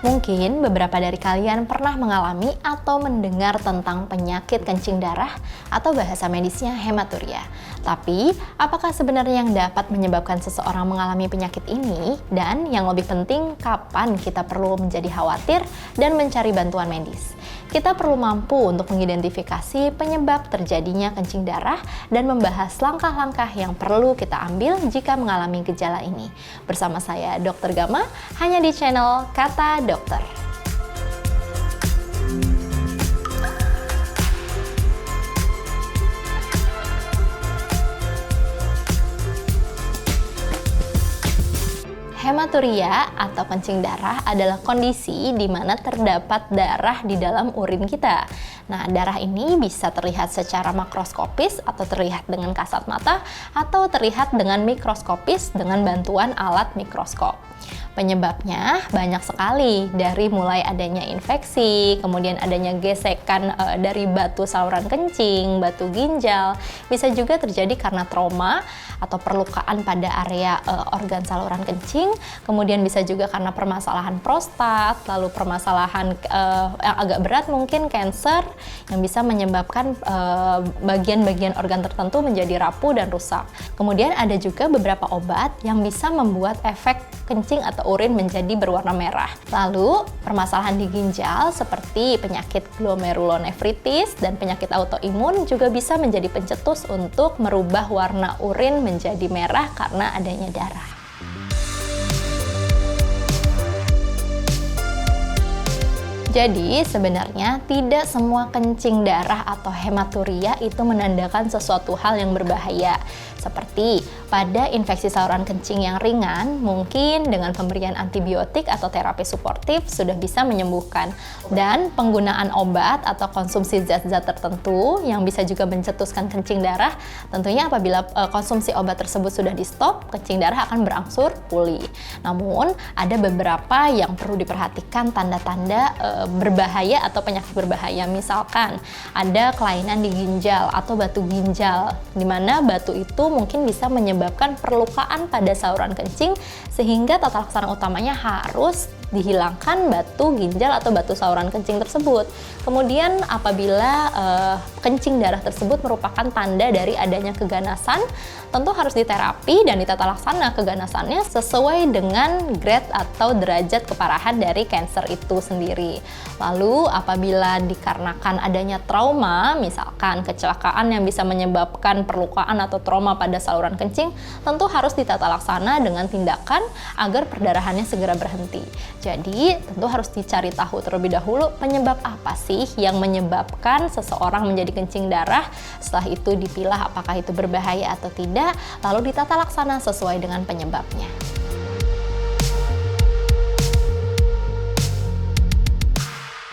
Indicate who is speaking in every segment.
Speaker 1: Mungkin beberapa dari kalian pernah mengalami atau mendengar tentang penyakit kencing darah atau bahasa medisnya hematuria. Tapi, apakah sebenarnya yang dapat menyebabkan seseorang mengalami penyakit ini? Dan yang lebih penting, kapan kita perlu menjadi khawatir dan mencari bantuan medis? Kita perlu mampu untuk mengidentifikasi penyebab terjadinya kencing darah dan membahas langkah-langkah yang perlu kita ambil jika mengalami gejala ini. Bersama saya, Dr. Gama, hanya di channel Kata Dokter. Hematuria atau kencing darah adalah kondisi di mana terdapat darah di dalam urin kita. Nah, darah ini bisa terlihat secara makroskopis atau terlihat dengan kasat mata atau terlihat dengan mikroskopis dengan bantuan alat mikroskop. Penyebabnya banyak sekali, dari mulai adanya infeksi, kemudian adanya gesekan dari batu saluran kencing, batu ginjal, bisa juga terjadi karena trauma atau perlukaan pada area organ saluran kencing, kemudian bisa juga karena permasalahan prostat, lalu permasalahan yang agak berat mungkin kanker yang bisa menyebabkan bagian-bagian organ tertentu menjadi rapuh dan rusak. Kemudian ada juga beberapa obat yang bisa membuat efek kencing atau urin menjadi berwarna merah. Lalu, permasalahan di ginjal seperti penyakit glomerulonefritis dan penyakit autoimun juga bisa menjadi pencetus untuk merubah warna urin menjadi merah karena adanya darah. Jadi sebenarnya tidak semua kencing darah atau hematuria itu menandakan sesuatu hal yang berbahaya. Seperti pada infeksi saluran kencing yang ringan, mungkin dengan pemberian antibiotik atau terapi suportif sudah bisa menyembuhkan. Dan penggunaan obat atau konsumsi zat-zat tertentu yang bisa juga mencetuskan kencing darah, tentunya apabila konsumsi obat tersebut sudah di stop, kencing darah akan berangsur pulih. Namun ada beberapa yang perlu diperhatikan tanda-tanda berbahaya atau penyakit berbahaya. Misalkan ada kelainan di ginjal atau batu ginjal, di mana batu itu mungkin bisa menyebabkan perlukaan pada saluran kencing sehingga tata laksana utamanya harus dihilangkan batu ginjal atau batu saluran kencing tersebut. Kemudian apabila kencing darah tersebut merupakan tanda dari adanya keganasan, tentu harus diterapi dan ditata laksana keganasannya sesuai dengan grade atau derajat keparahan dari kanker itu sendiri. Lalu apabila dikarenakan adanya trauma, misalkan kecelakaan yang bisa menyebabkan perlukaan atau trauma pada saluran kencing, tentu harus ditata laksana dengan tindakan agar perdarahannya segera berhenti. Jadi tentu harus dicari tahu terlebih dahulu penyebab apa sih yang menyebabkan seseorang menjadi kencing darah. Setelah itu dipilah apakah itu berbahaya atau tidak, lalu ditata laksana sesuai dengan penyebabnya.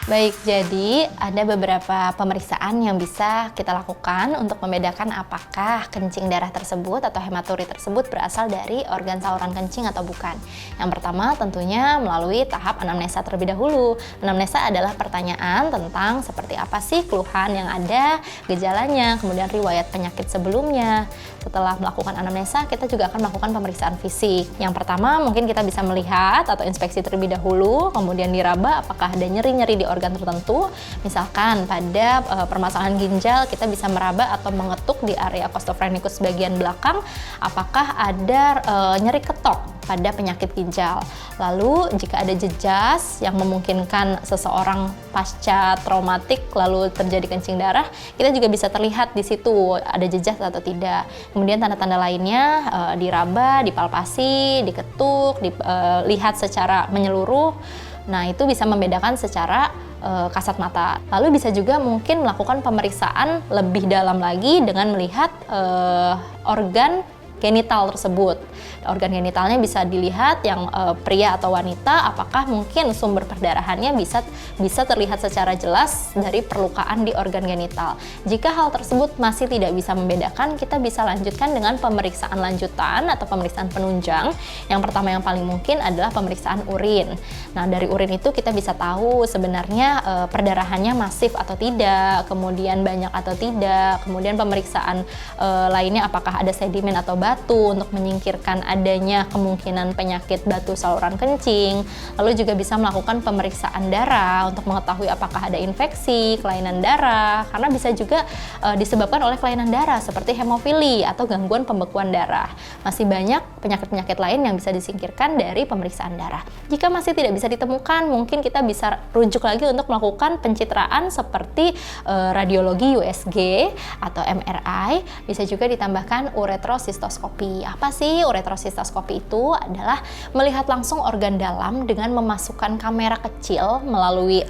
Speaker 1: Baik, jadi ada beberapa pemeriksaan yang bisa kita lakukan untuk membedakan apakah kencing darah tersebut atau hematuri tersebut berasal dari organ saluran kencing atau bukan. Yang pertama tentunya melalui tahap anamnesa terlebih dahulu. Anamnesa adalah pertanyaan tentang seperti apa sih keluhan yang ada, gejalanya, kemudian riwayat penyakit sebelumnya. Setelah melakukan anamnesa, kita juga akan melakukan pemeriksaan fisik. Yang pertama mungkin kita bisa melihat atau inspeksi terlebih dahulu, kemudian diraba apakah ada nyeri-nyeri di organ tertentu. Misalkan pada permasalahan ginjal, kita bisa meraba atau mengetuk di area costophreniculus bagian belakang apakah ada nyeri ketok pada penyakit ginjal. Lalu jika ada jejas yang memungkinkan seseorang pasca traumatik lalu terjadi kencing darah, kita juga bisa terlihat di situ ada jejas atau tidak. Kemudian tanda-tanda lainnya diraba, dipalpasi, diketuk, dilihat secara menyeluruh. Nah, itu bisa membedakan secara kasat mata. Lalu bisa juga mungkin melakukan pemeriksaan lebih dalam lagi dengan melihat organ genital tersebut. Organ genitalnya bisa dilihat yang pria atau wanita, apakah mungkin sumber perdarahannya bisa terlihat secara jelas dari perlukaan di organ genital. Jika hal tersebut masih tidak bisa membedakan, kita bisa lanjutkan dengan pemeriksaan lanjutan atau pemeriksaan penunjang. Yang pertama yang paling mungkin adalah pemeriksaan urin. Nah, dari urin itu kita bisa tahu sebenarnya perdarahannya masif atau tidak, kemudian banyak atau tidak, kemudian pemeriksaan lainnya apakah ada sedimen atau batu untuk menyingkirkan adanya kemungkinan penyakit batu saluran kencing. Lalu juga bisa melakukan pemeriksaan darah untuk mengetahui apakah ada infeksi, kelainan darah, karena bisa juga disebabkan oleh kelainan darah seperti hemofili atau gangguan pembekuan darah. Masih banyak penyakit-penyakit lain yang bisa disingkirkan dari pemeriksaan darah. Jika masih tidak bisa ditemukan, mungkin kita bisa rujuk lagi untuk melakukan pencitraan seperti radiologi USG atau MRI. Bisa juga ditambahkan uretrosistoskopi. Apa sih uretrosistoskopi itu? Adalah melihat langsung organ dalam dengan memasukkan kamera kecil melalui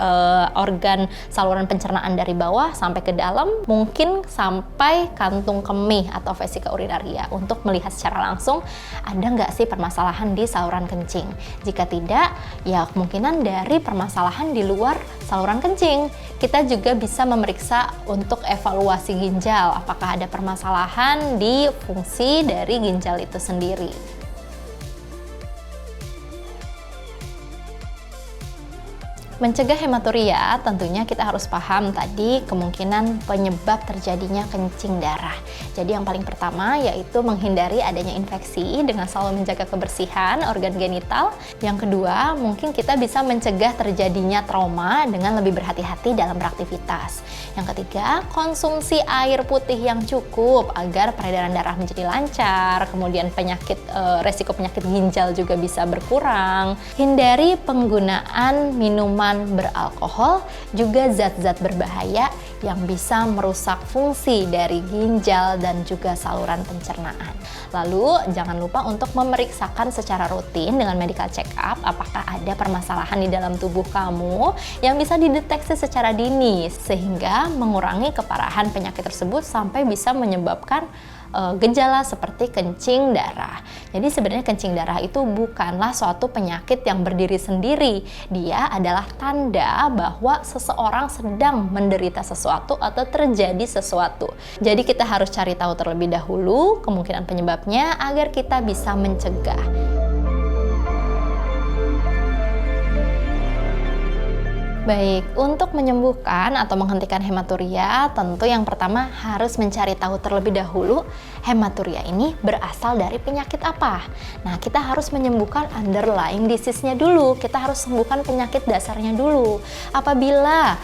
Speaker 1: organ saluran pencernaan dari bawah sampai ke dalam, mungkin sampai kantung kemih atau vesika urinaria, untuk melihat secara langsung ada nggak sih permasalahan di saluran kencing. Jika tidak, ya kemungkinan dari permasalahan di luar saluran kencing. Kita juga bisa memeriksa untuk evaluasi ginjal, apakah ada permasalahan di fungsi dari ginjal itu sendiri. Mencegah hematuria, tentunya kita harus paham tadi kemungkinan penyebab terjadinya kencing darah. Jadi yang paling pertama yaitu menghindari adanya infeksi dengan selalu menjaga kebersihan organ genital. Yang kedua, mungkin kita bisa mencegah terjadinya trauma dengan lebih berhati-hati dalam beraktivitas. Yang ketiga, konsumsi air putih yang cukup agar peredaran darah menjadi lancar, kemudian resiko penyakit ginjal juga bisa berkurang. Hindari penggunaan minuman beralkohol, juga zat-zat berbahaya yang bisa merusak fungsi dari ginjal dan juga saluran pencernaan. Lalu jangan lupa untuk memeriksakan secara rutin dengan medical check up apakah ada permasalahan di dalam tubuh kamu yang bisa dideteksi secara dini sehingga mengurangi keparahan penyakit tersebut sampai bisa menyebabkan gejala seperti kencing darah. Jadi sebenarnya kencing darah itu bukanlah suatu penyakit yang berdiri sendiri. Dia adalah tanda bahwa seseorang sedang menderita sesuatu atau terjadi sesuatu. Jadi kita harus cari tahu terlebih dahulu kemungkinan penyebabnya agar kita bisa mencegah. Baik, untuk menyembuhkan atau menghentikan hematuria, tentu yang pertama harus mencari tahu terlebih dahulu hematuria ini berasal dari penyakit apa. Nah, kita harus menyembuhkan underlying disease-nya dulu. Kita harus sembuhkan penyakit dasarnya dulu. Apabila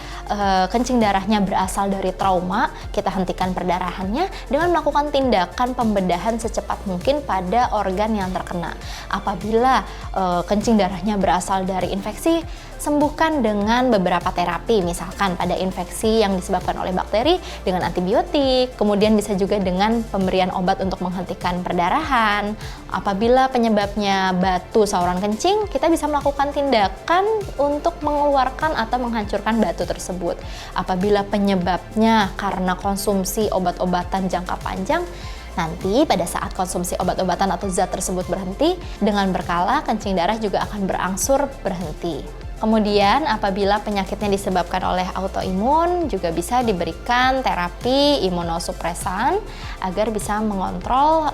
Speaker 1: kencing darahnya berasal dari trauma, kita hentikan perdarahannya dengan melakukan tindakan pembedahan secepat mungkin pada organ yang terkena. Apabila kencing darahnya berasal dari infeksi, sembuhkan dengan beberapa terapi, misalkan pada infeksi yang disebabkan oleh bakteri dengan antibiotik, kemudian bisa juga dengan pemberian obat untuk menghentikan perdarahan. Apabila penyebabnya batu saluran kencing, kita bisa melakukan tindakan untuk mengeluarkan atau menghancurkan batu tersebut. Apabila penyebabnya karena konsumsi obat-obatan jangka panjang, nanti pada saat konsumsi obat-obatan atau zat tersebut berhenti, dengan berkala kencing darah juga akan berangsur berhenti. Kemudian apabila penyakitnya disebabkan oleh autoimun, juga bisa diberikan terapi imunosupresan agar bisa mengontrol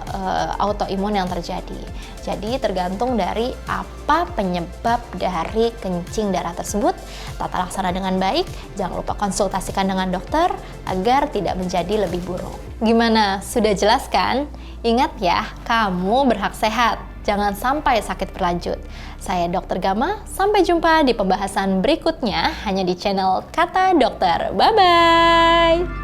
Speaker 1: autoimun yang terjadi. Jadi tergantung dari apa penyebab dari kencing darah tersebut. Tata laksana dengan baik, jangan lupa konsultasikan dengan dokter agar tidak menjadi lebih buruk. Gimana? Sudah jelas kan? Ingat ya, kamu berhak sehat. Jangan sampai sakit berlanjut. Saya Dr. Gama, sampai jumpa di pembahasan berikutnya hanya di channel Kata Dokter. Bye-bye!